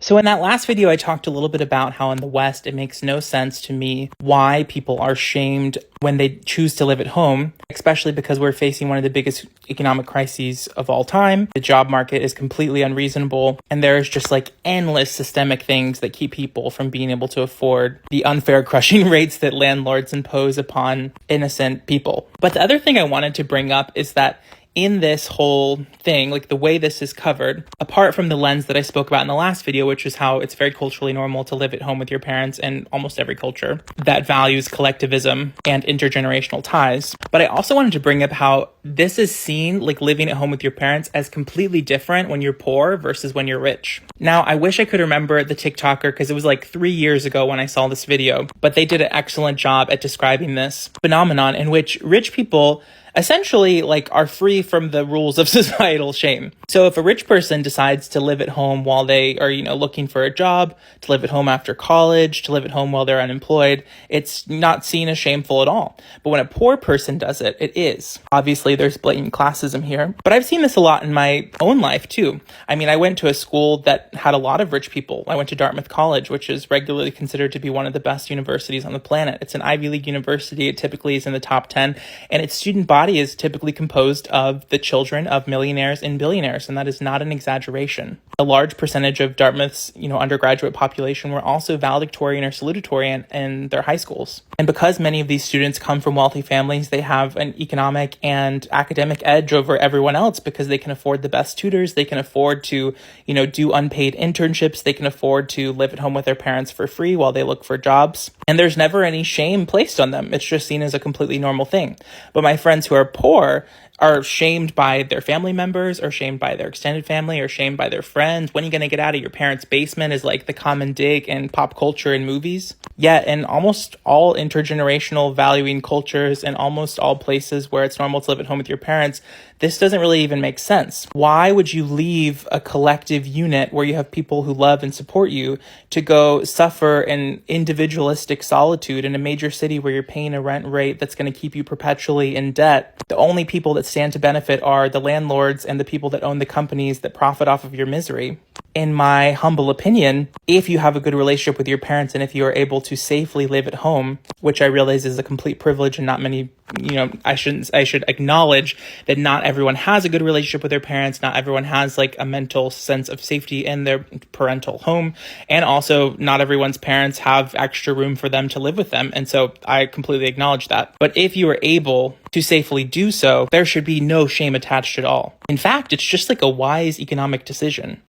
So in that last video, I talked a little bit about how in the West, it makes no sense to me why people are shamed when they choose to live at home, especially because we're facing one of the biggest economic crises of all time. The job market is completely unreasonable, and there's just like endless systemic things that keep people from being able to afford the unfair crushing rates that landlords impose upon innocent people. But the other thing I wanted to bring up is that in this whole thing, like the way this is covered, apart from the lens that I spoke about in the last video, which is how it's very culturally normal to live at home with your parents in almost every culture that values collectivism and intergenerational ties. But I also wanted to bring up how this is seen, like living at home with your parents, as completely different when you're poor versus when you're rich. Now, I wish I could remember the TikToker because it was like 3 years ago when I saw this video, but they did an excellent job at describing this phenomenon in which rich people essentially like are free from the rules of societal shame. So if a rich person decides to live at home while they are, looking for a job, to live at home after college, to live at home while they're unemployed, it's not seen as shameful at all. But when a poor person does it, it is. Obviously, there's blatant classism here, but I've seen this a lot in my own life too. I mean, I went to a school that had a lot of rich people. I went to Dartmouth College, which is regularly considered to be one of the best universities on the planet. It's an Ivy League university. It typically is in the top 10, and its student body is typically composed of the children of millionaires and billionaires, and that is not an exaggeration. A large percentage of Dartmouth's, undergraduate population were also valedictorian or salutatorian in their high schools. And because many of these students come from wealthy families, they have an economic and academic edge over everyone else because they can afford the best tutors, they can afford to, do unpaid internships, they can afford to live at home with their parents for free while they look for jobs. And there's never any shame placed on them. It's just seen as a completely normal thing. But my friends who are poor are shamed by their family members, or shamed by their extended family, or shamed by their friends. When are you going to get out of your parents' basement is like the common dig in pop culture and movies. Yet in almost all intergenerational valuing cultures and almost all places where it's normal to live at home with your parents, this doesn't really even make sense. Why would you leave a collective unit where you have people who love and support you to go suffer in individualistic solitude in a major city where you're paying a rent rate that's going to keep you perpetually in debt? The only people that stand to benefit are the landlords and the people that own the companies that profit off of your misery. In my humble opinion, if you have a good relationship with your parents and if you are able to safely live at home, which I realize is a complete privilege and not many, I should acknowledge that not everyone has a good relationship with their parents. Not everyone has like a mental sense of safety in their parental home. And also not everyone's parents have extra room for them to live with them. And so I completely acknowledge that. But if you are able to safely do so, there should be no shame attached at all. In fact, it's just like a wise economic decision.